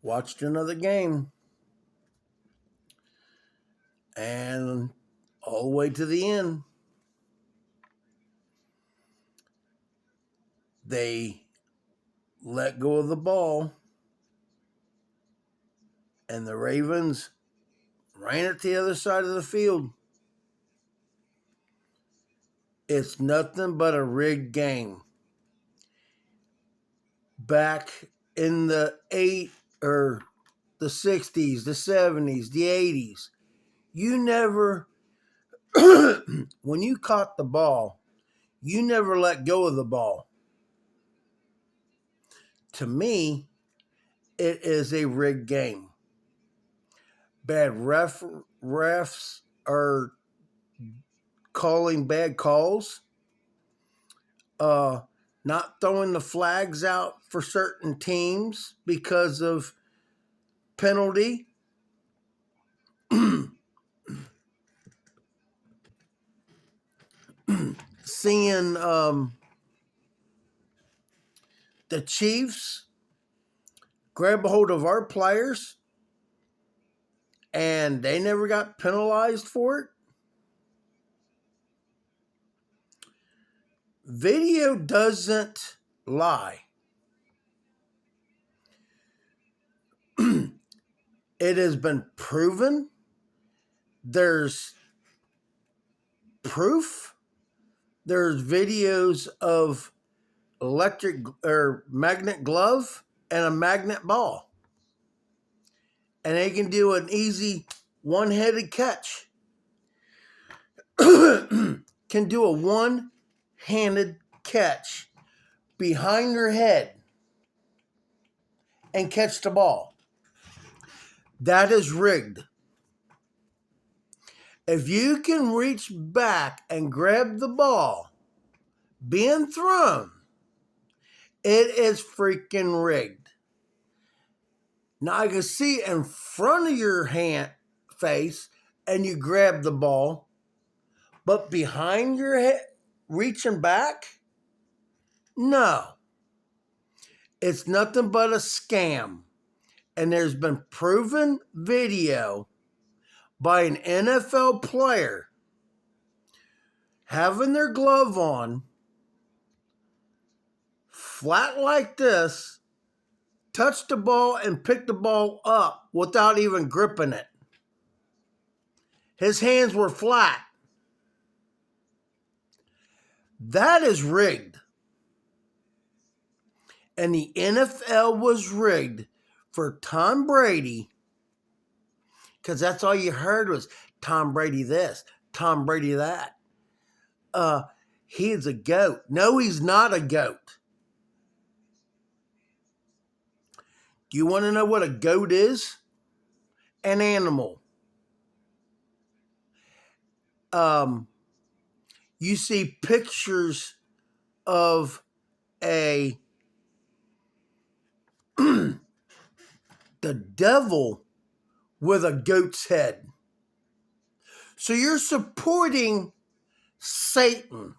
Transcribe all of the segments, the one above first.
Watched another game, and all the way to the end, they let go of the ball, and the Ravens ran it to the other side of the field. It's nothing but a rigged game. Back in the the 60s, the 70s, the 80s, you never, when you caught the ball, you never let go of the ball. To me, it is a rigged game. Bad refs are calling bad calls. Not throwing the flags out for certain teams because of penalty. Seeing the Chiefs grab a hold of our players and they never got penalized for it. Video doesn't lie. It has been proven. There's proof. There's videos of electric or magnet glove and a magnet ball. And they can do an easy one-headed catch. Can do a one-handed catch behind your head and catch the ball. That is rigged. If you can reach back and grab the ball being thrown, it is freaking rigged. Now I can see in front of your face and you grab the ball, but behind your head, reaching back? No. It's nothing but a scam. And there's been proven video by an NFL player having their glove on, flat like this, touch the ball and pick the ball up without even gripping it. His hands were flat. That is rigged. And the NFL was rigged for Tom Brady, because that's all you heard was Tom Brady this, Tom Brady that. He's a goat. No, he's not a goat. Do you want to know what a goat is? An animal. You see pictures of the devil with a goat's head. So you're supporting Satan.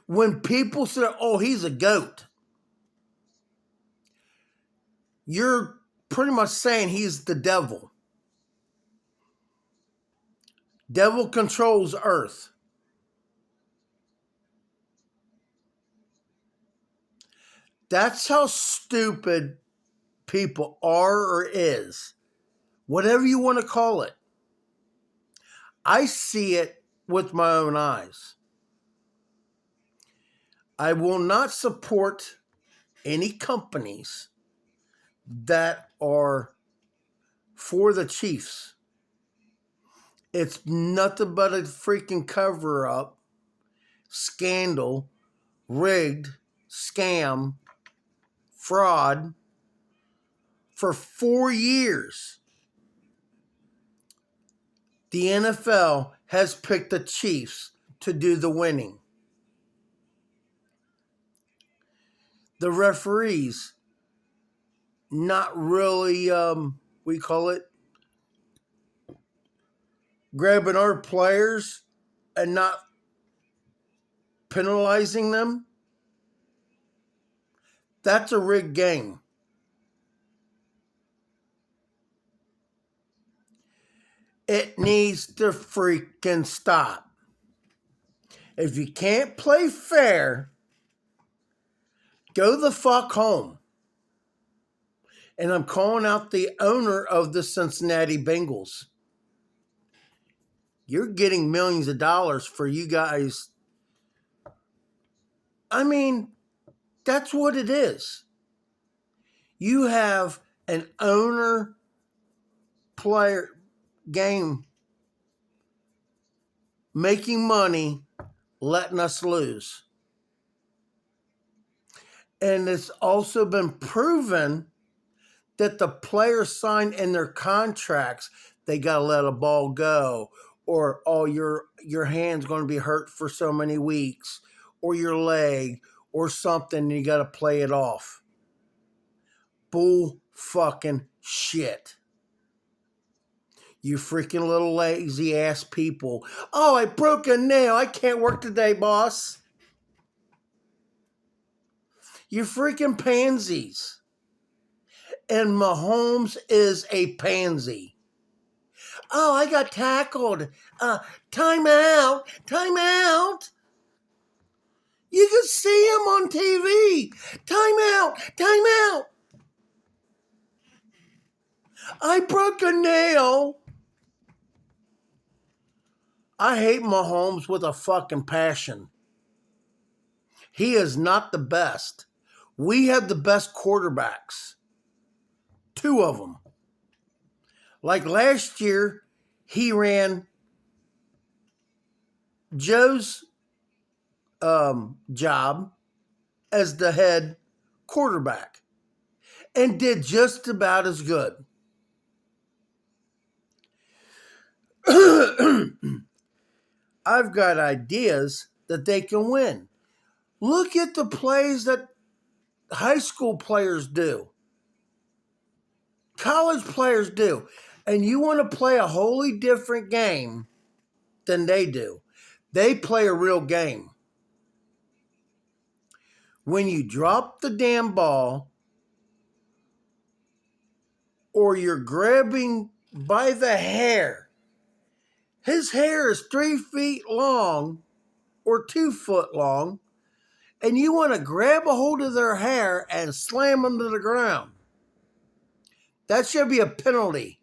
When people say, oh, he's a goat, you're pretty much saying he's the devil. Devil controls earth. That's how stupid people are or is. Whatever you want to call it. I see it with my own eyes. I will not support any companies that are for the Chiefs. It's nothing but a freaking cover-up, scandal, rigged, scam, fraud for 4 years. The NFL has picked the Chiefs to do the winning. The referees, not really, we call it, grabbing our players and not penalizing them. That's a rigged game. It needs to freaking stop. If you can't play fair, go the fuck home. And I'm calling out the owner of the Cincinnati Bengals. You're getting millions of dollars for you guys. I mean, that's what it is. You have an owner player game making money, letting us lose. And it's also been proven that the players signed in their contracts, they got to let a ball go, or oh, your hand's going to be hurt for so many weeks, or your leg, or something, and you got to play it off. Bull fucking shit. You freaking little lazy ass people. Oh, I broke a nail. I can't work today, boss. You freaking pansies. And Mahomes is a pansy. Oh, I got tackled. Time out. Time out. You can see him on TV. Time out. Time out. I broke a nail. I hate Mahomes with a fucking passion. He is not the best. We have the best quarterbacks. 2 of them. Like last year, he ran Joe's job as the head quarterback and did just about as good. I've got ideas that they can win. Look at the plays that high school players do, college players do, and you want to play a wholly different game than they do. They play a real game. When you drop the damn ball or you're grabbing by the hair, his hair is 3 feet long or 2 foot long, and you want to grab a hold of their hair and slam them to the ground. That should be a penalty.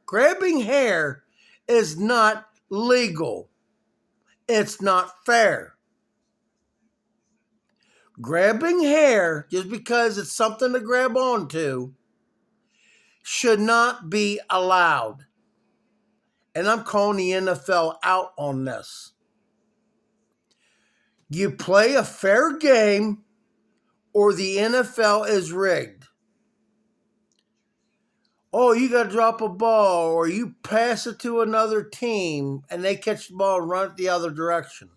Grabbing hair is not legal. It's not fair. Grabbing hair, just because it's something to grab onto, should not be allowed. And I'm calling the NFL out on this. You play a fair game or the NFL is rigged. Oh, you got to drop a ball or you pass it to another team and they catch the ball and run it the other direction.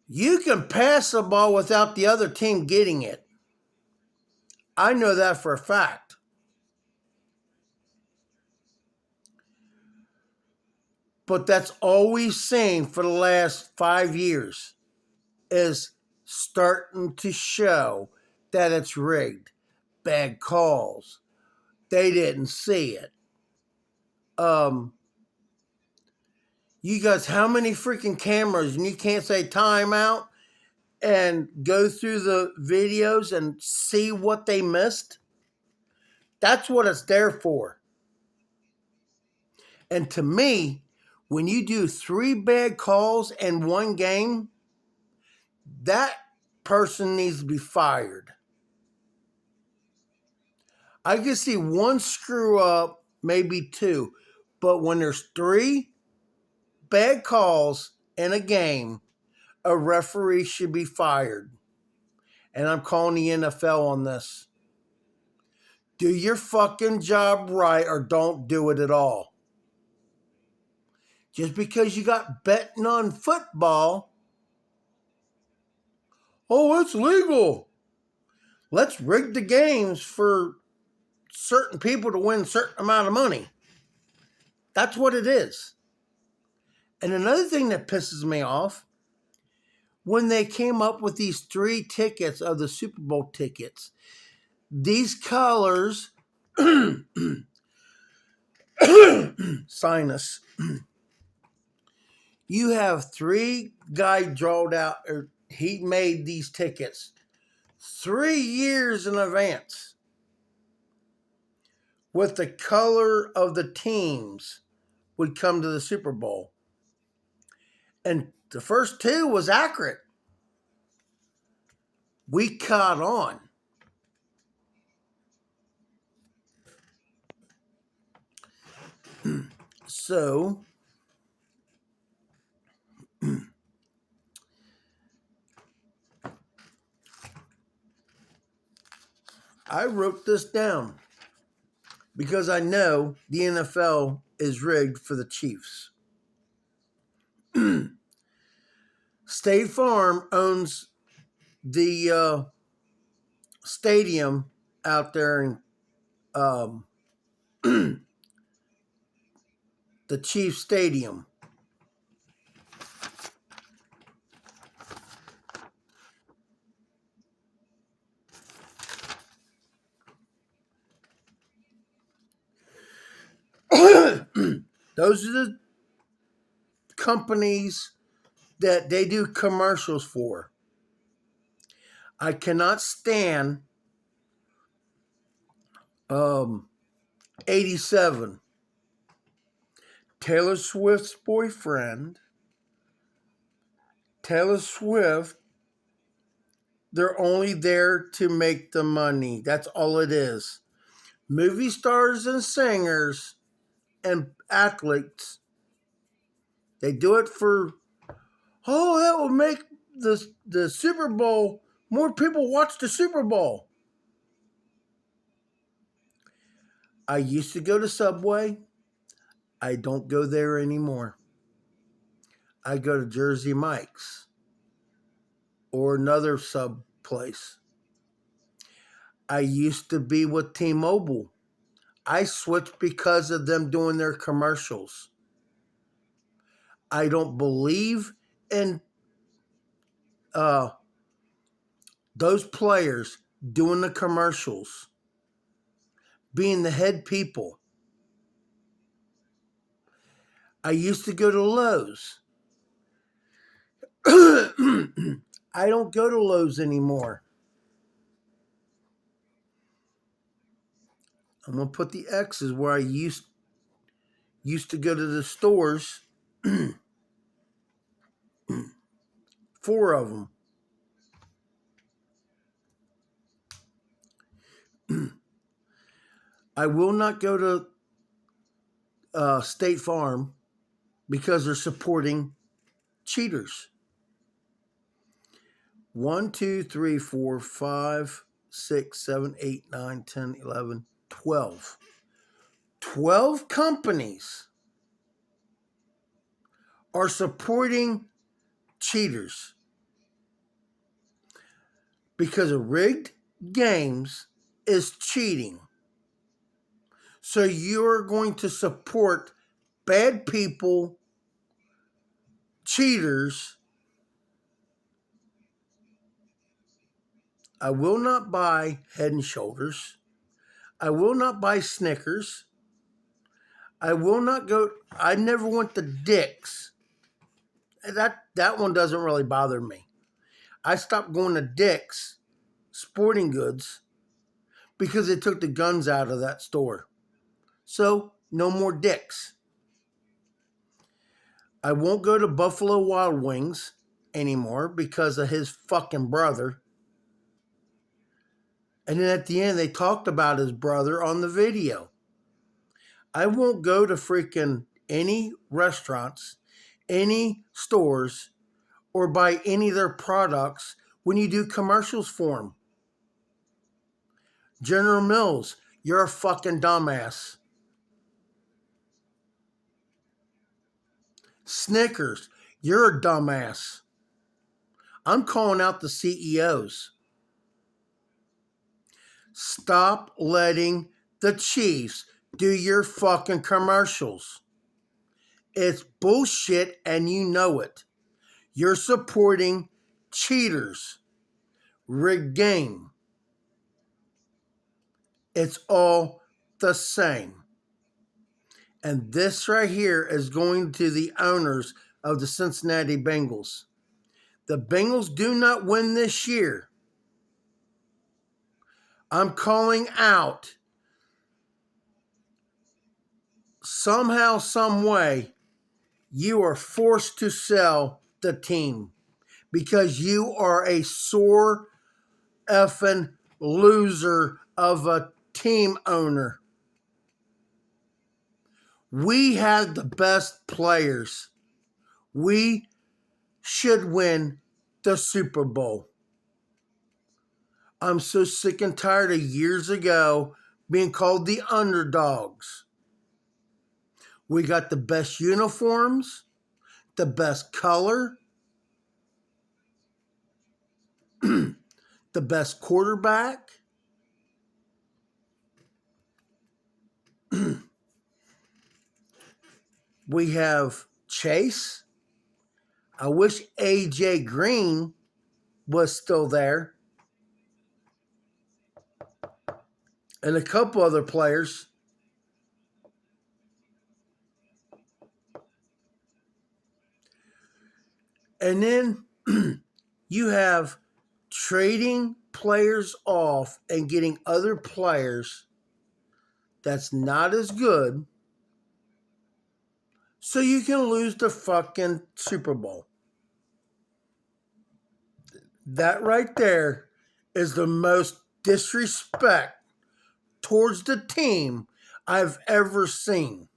You can pass the ball without the other team getting it. I know that for a fact. But that's all we've seen for the last 5 years is starting to show that it's rigged. Bad calls. They didn't see it. You guys, how many freaking cameras and you can't say timeout and go through the videos and see what they missed? That's what it's there for. And to me, when you do 3 bad calls in one game, that person needs to be fired. I can see 1 screw up, maybe 2, but when there's 3 bad calls in a game, a referee should be fired. And I'm calling the NFL on this. Do your fucking job right or don't do it at all. Just because you got betting on football, oh, it's legal. Let's rig the games for certain people to win a certain amount of money. That's what it is. And another thing that pisses me off, when they came up with these 3 tickets of the Super Bowl tickets, these colors, sinus, you have 3 guys drawed out, or he made these tickets 3 years in advance with the color of the teams would come to the Super Bowl. And the first 2 was accurate. We caught on. So, I wrote this down because I know the NFL is rigged for the Chiefs. State Farm owns the stadium out there in the Chiefs Stadium. Those are the companies that they do commercials for. I cannot stand 87. Taylor Swift's boyfriend. Taylor Swift, they're only there to make the money. That's all it is. Movie stars and singers and athletes, they do it for, oh, that will make the Super Bowl, more people watch the Super Bowl. I used to go to Subway. I don't go there anymore. I go to Jersey Mike's or another sub place. I used to be with T-Mobile. I switched because of them doing their commercials. I don't believe in those players doing the commercials, being the head people. I used to go to Lowe's. I don't go to Lowe's anymore. I'm going to put the X's where I used to go to the stores. 4 of them. I will not go to State Farm because they're supporting cheaters. 1, 2, 3, 4, 5, 6, 7, 8, 9, 10, 11, 12. 12 companies are supporting cheaters because of rigged games is cheating. So you're going to support bad people, cheaters. I will not buy Head and Shoulders. I will not buy Snickers. I will not go. I never went to Dick's. That one doesn't really bother me. I stopped going to Dick's Sporting Goods because they took the guns out of that store. So no more Dick's. I won't go to Buffalo Wild Wings anymore because of his fucking brother. And then at the end, they talked about his brother on the video. I won't go to freaking any restaurants, any stores, or buy any of their products when you do commercials for them. General Mills, you're a fucking dumbass. Snickers, you're a dumbass. I'm calling out the CEOs. Stop letting the Chiefs do your fucking commercials. It's bullshit and you know it. You're supporting cheaters, rigged game. It's all the same. And this right here is going to the owners of the Cincinnati Bengals. The Bengals do not win this year. I'm calling out somehow, some way, you are forced to sell the team because you are a sore effing loser of a team owner. We had the best players. We should win the Super Bowl. I'm so sick and tired of years ago being called the underdogs. We got the best uniforms, the best color, the best quarterback. We have Chase. I wish AJ Green was still there. And a couple other players. And then you have trading players off and getting other players that's not as good so you can lose the fucking Super Bowl. That right there is the most disrespect towards the team I've ever seen.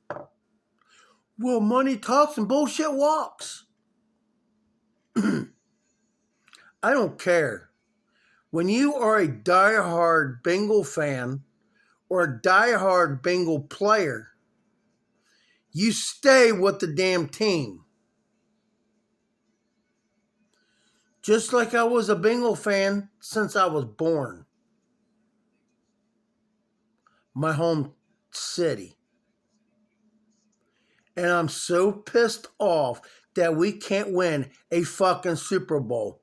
Well, money talks and bullshit walks. I don't care. When you are a diehard Bengal fan or a diehard Bengal player, you stay with the damn team. Just like I was a Bengal fan since I was born. My home city. And I'm so pissed off that we can't win a fucking Super Bowl.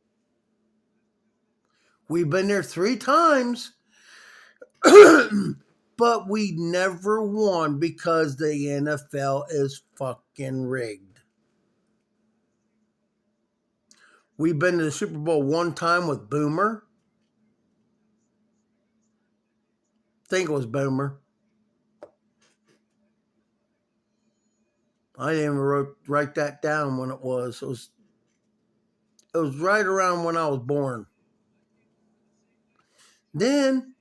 We've been there 3 times, but we never won because the NFL is fucking rigged. We've been to the Super Bowl 1 time with Boomer. I think it was Boomer. I didn't even write that down when it was. It was right around when I was born. Then,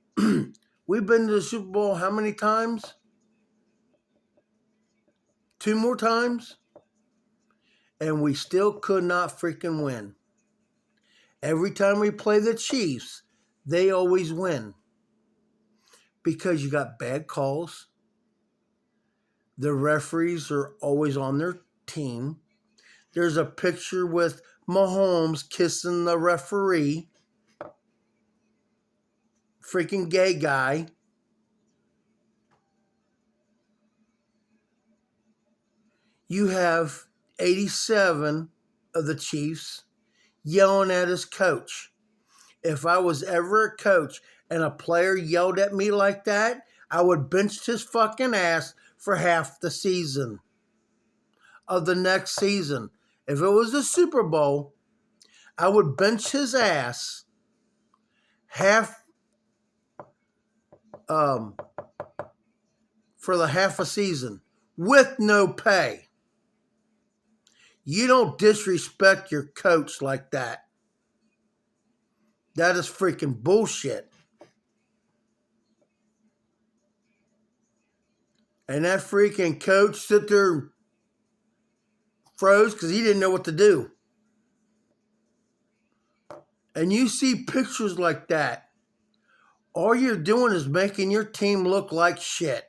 we've been to the Super Bowl how many times? 2 more times? And we still could not freaking win. Every time we play the Chiefs, they always win. Because you got bad calls. The referees are always on their team. There's a picture with Mahomes kissing the referee. Freaking gay guy. You have 87 of the Chiefs yelling at his coach. If I was ever a coach and a player yelled at me like that, I would bench his fucking ass for half the season of the next season. If it was the Super Bowl, I would bench his ass half for the half a season with no pay. You don't disrespect your coach like that. That is freaking bullshit. And that freaking coach sit there and froze because he didn't know what to do. And you see pictures like that. All you're doing is making your team look like shit.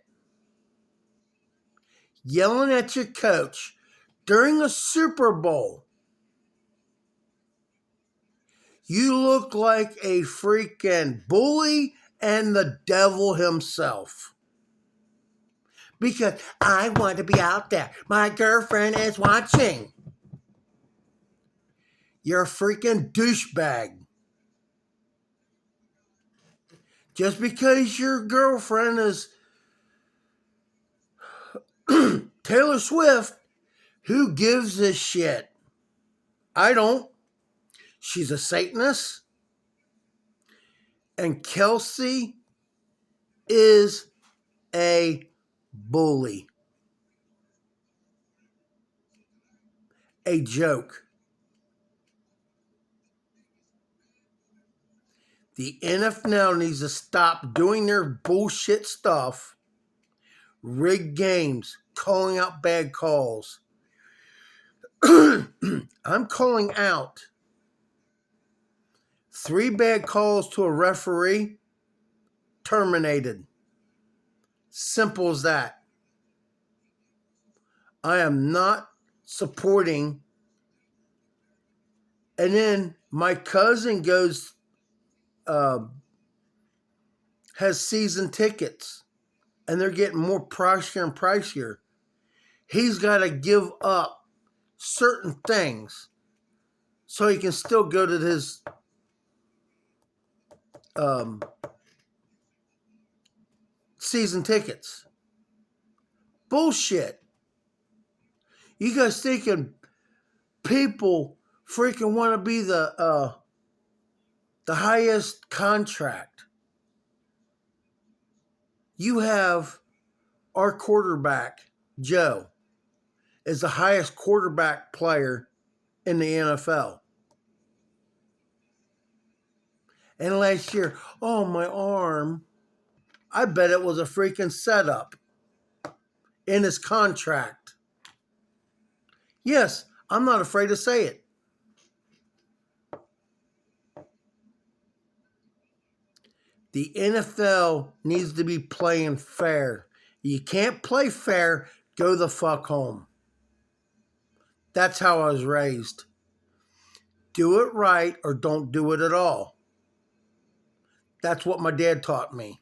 Yelling at your coach during a Super Bowl. You look like a freaking bully and the devil himself. Because I want to be out there. My girlfriend is watching. You're a freaking douchebag. Just because your girlfriend is Taylor Swift, who gives a shit? I don't. She's a Satanist. And Kelsey is a bully. A joke. The NFL needs to stop doing their bullshit stuff. Rigged games. Calling out bad calls. I'm calling out 3 bad calls to a referee. Terminated. Simple as that. I am not supporting. And then my cousin goes, has season tickets, and they're getting more pricier and pricier. He's got to give up certain things so he can still go to his season tickets. Bullshit. You guys thinking people freaking want to be the highest contract? You have our quarterback, Joe, is the highest quarterback player in the NFL. And last year, oh, my arm. I bet it was a freaking setup in his contract. Yes, I'm not afraid to say it. The NFL needs to be playing fair. You can't play fair, go the fuck home. That's how I was raised. Do it right or don't do it at all. That's what my dad taught me.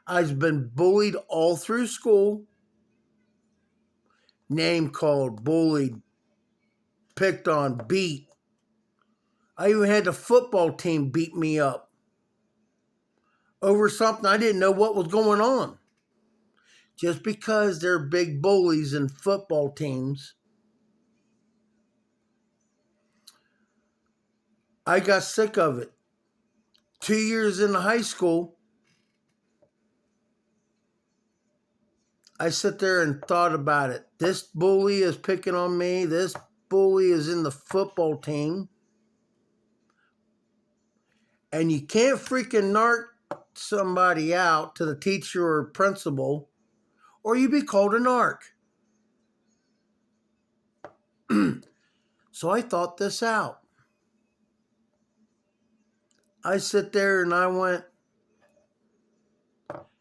I've been bullied all through school. Name called, bullied, picked on, beat. I even had the football team beat me up over something I didn't know what was going on. Just because they're big bullies in football teams, I got sick of it. 2 years in high school, I sit there and thought about it. This bully is picking on me. This bully is in the football team. And you can't freaking narc somebody out to the teacher or principal, or you be called a narc. So I thought this out. I sit there and I went,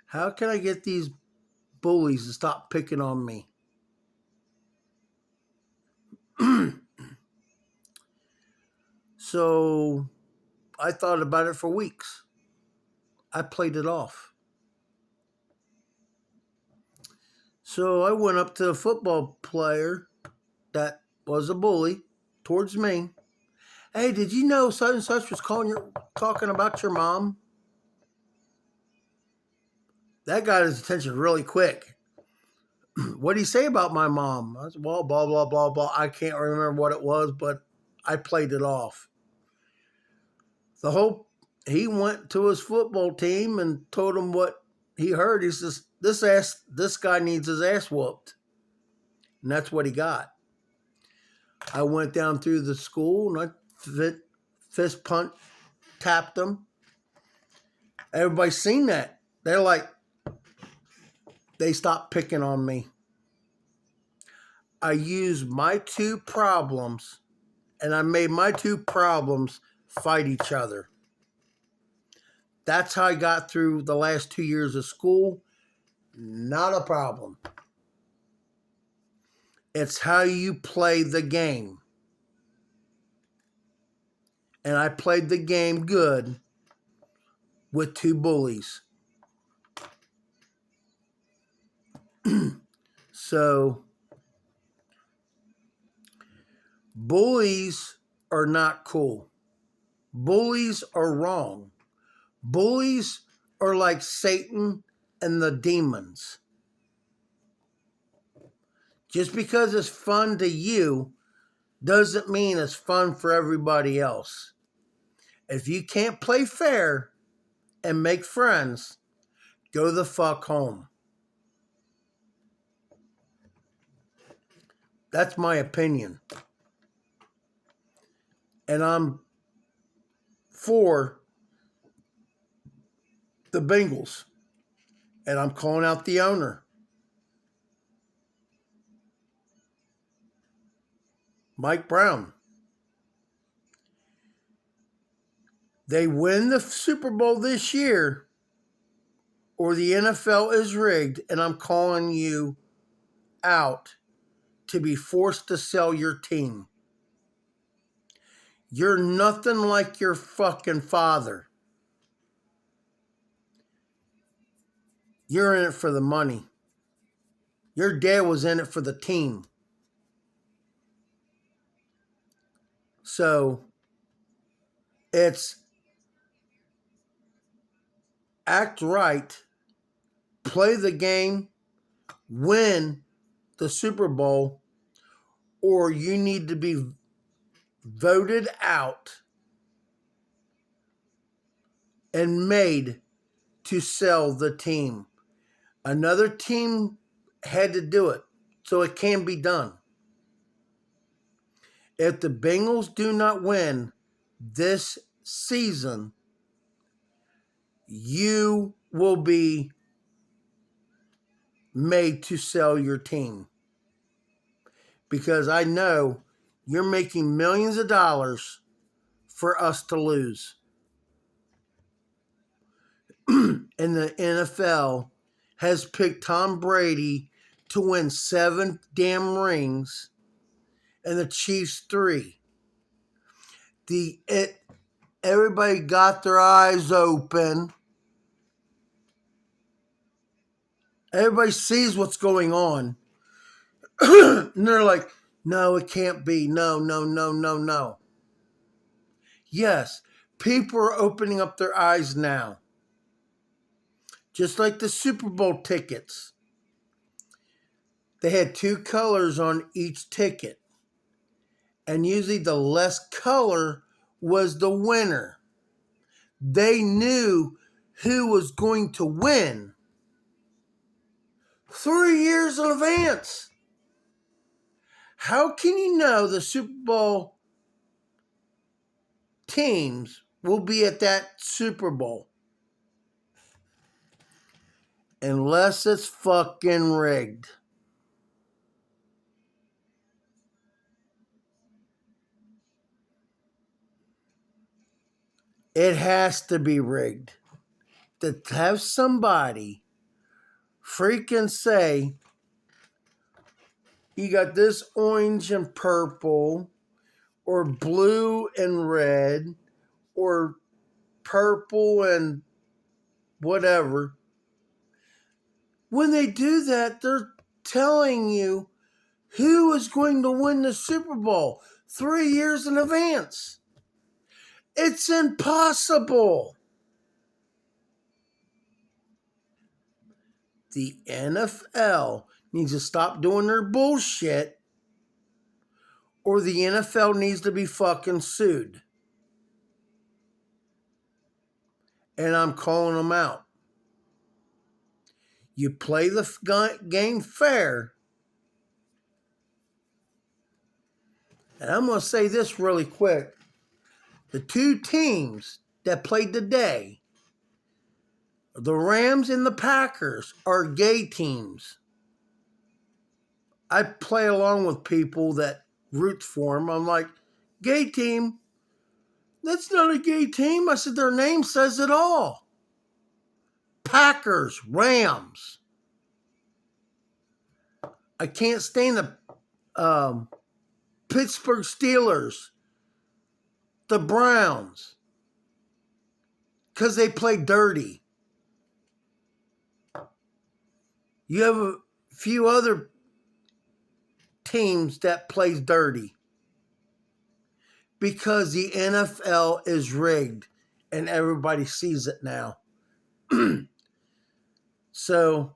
how can I get these bullies to stop picking on me? So I thought about it for weeks. I played it off. So I went up to a football player that was a bully towards me. Hey, did you know such and such was talking about your mom? That got his attention really quick. What did he say about my mom? I said, well, blah, blah, blah, blah. I can't remember what it was, but I played it off. He went to his football team and told him what he heard. He says, this guy needs his ass whooped. And that's what he got. I went down through the school and I fist punt tapped him. Everybody's seen that. They're like, they stopped picking on me. I used my 2 problems and I made my 2 problems fight each other. That's how I got through the last 2 years of school. Not a problem. It's how you play the game. And I played the game good with 2 bullies. So, Bullies are not cool. Bullies are wrong. Bullies are like Satan and the demons. Just because it's fun to you doesn't mean it's fun for everybody else. If you can't play fair and make friends, go the fuck home. That's my opinion. And I'm for the Bengals. And I'm calling out the owner, Mike Brown. They win the Super Bowl this year, or the NFL is rigged, and I'm calling you out to be forced to sell your team. You're nothing like your fucking father. You're in it for the money. Your dad was in it for the team. So it's act right, play the game, win the Super Bowl, or you need to be voted out and made to sell the team. Another team had to do it, so it can be done. If the Bengals do not win this season, you will be made to sell your team. Because I know you're making millions of dollars for us to lose. And the NFL has picked Tom Brady to win 7 damn rings and the Chiefs 3. Everybody got their eyes open. Everybody sees what's going on. And they're like, no, it can't be. No, no, no, no, no. Yes, people are opening up their eyes now. Just like the Super Bowl tickets. They had 2 colors on each ticket. And usually the less color was the winner. They knew who was going to win 3 years in advance. How can you know the Super Bowl teams will be at that Super Bowl? Unless it's fucking rigged. It has to be rigged. To have somebody freaking say, you got this orange and purple, or blue and red, or purple and whatever. When they do that, they're telling you who is going to win the Super Bowl 3 years in advance. It's impossible. The NFL needs to stop doing their bullshit, or the NFL needs to be fucking sued. And I'm calling them out. You play the game fair. And I'm going to say this really quick. The 2 teams that played today, the Rams and the Packers, are gay teams. I play along with people that root for them. I'm like, gay team? That's not a gay team. I said, their name says it all. Packers, Rams. I can't stand the Pittsburgh Steelers, the Browns, because they play dirty. You have a few other teams that plays dirty. because the NFL is rigged and everybody sees it now. So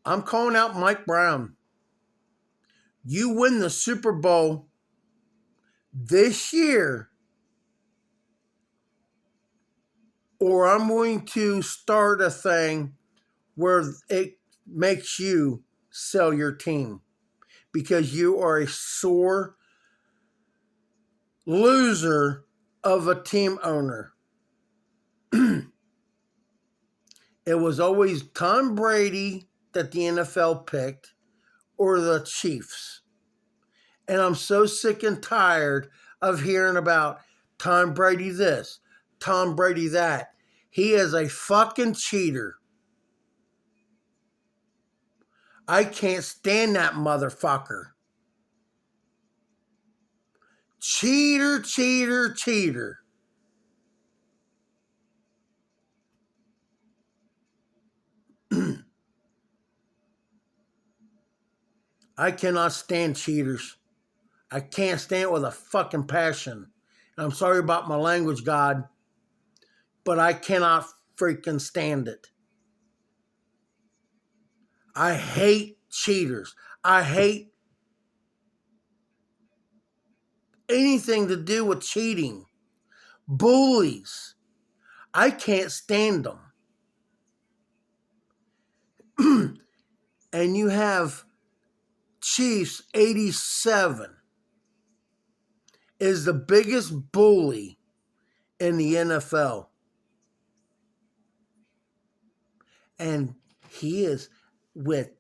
I'm calling out Mike Brown. You win the Super Bowl this year, or I'm going to start a thing where it makes you sell your team because you are a sore loser of a team owner. It was always Tom Brady that the NFL picked or the Chiefs. And I'm so sick and tired of hearing about Tom Brady this, Tom Brady that. He is a fucking cheater. I can't stand that motherfucker. Cheater, cheater, cheater. I cannot stand cheaters. I can't stand it with a fucking passion. And I'm sorry about my language, God, but I cannot freaking stand it. I hate cheaters. I hate anything to do with cheating. Bullies. I can't stand them. And you have Chiefs 87 is the biggest bully in the NFL. And he is with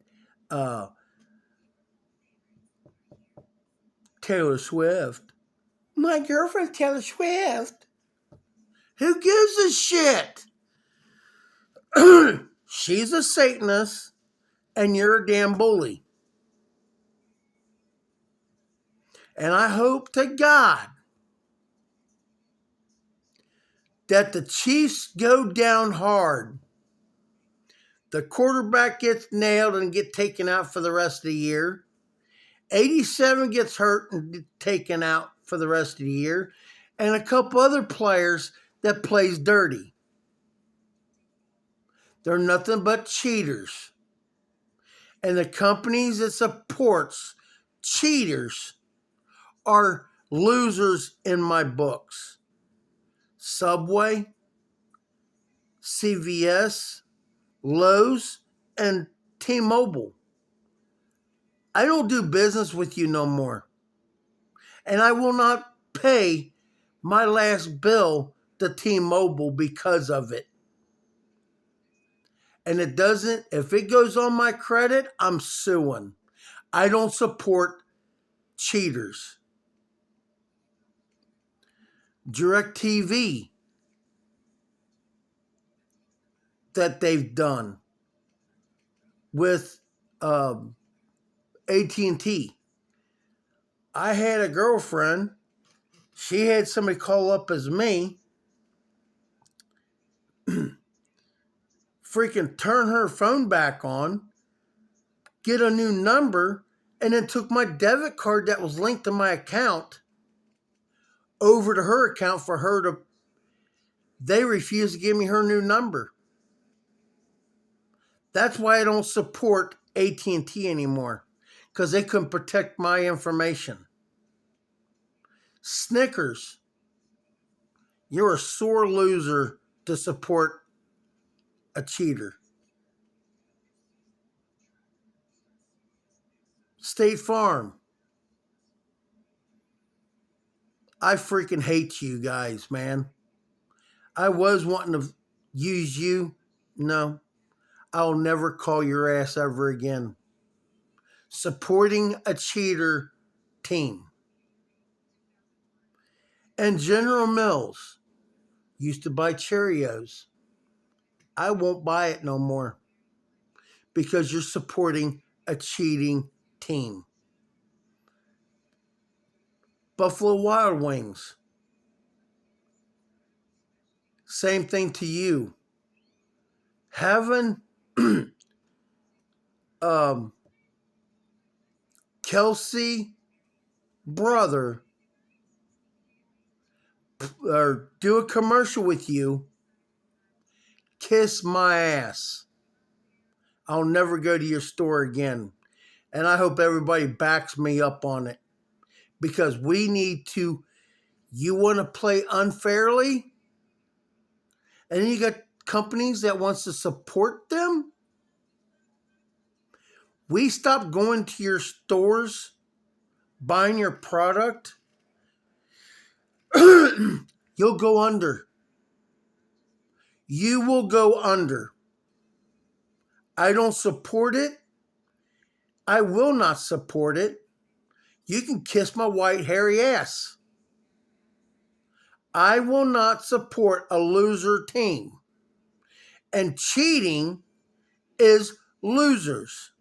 Taylor Swift. My girlfriend Taylor Swift. Who gives a shit? She's a Satanist and you're a damn bully. And I hope to God that the Chiefs go down hard. The quarterback gets nailed and get taken out for the rest of the year. 87 gets hurt and taken out for the rest of the year. And a couple other players that plays dirty. They're nothing but cheaters. And the companies that supports cheaters are losers in my books. Subway, CVS, Lowe's, and T-Mobile. I don't do business with you no more. And I will not pay my last bill to T-Mobile because of it. And it doesn't, if it goes on my credit, I'm suing. I don't support cheaters. DirecTV that they've done with AT&T. I had a girlfriend. She had somebody call up as me. Freaking turn her phone back on. Get a new number. And then took my debit card that was linked to my account over to her account for her to. They refused to give me her new number. That's why I don't support AT&T anymore. Because they couldn't protect my information. Snickers. You're a sore loser to support a cheater. State Farm. I freaking hate you guys, man. I was wanting to use you. No, I'll never call your ass ever again. Supporting a cheater team. And General Mills used to buy Cheerios. I won't buy it no more because you're supporting a cheating team. Buffalo Wild Wings. Same thing to you. Having Kelsey brother or do a commercial with you, kiss my ass. I'll never go to your store again. And I hope everybody backs me up on it. Because we need to, you want to play unfairly? And then you got companies that wants to support them? We stop going to your stores, buying your product, you'll go under. You will go under. I don't support it. I will not support it. You can kiss my white hairy ass. I will not support a loser team. And cheating is losers.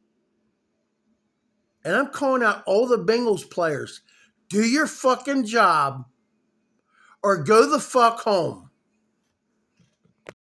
And I'm calling out all the Bengals players. Do your fucking job or go the fuck home.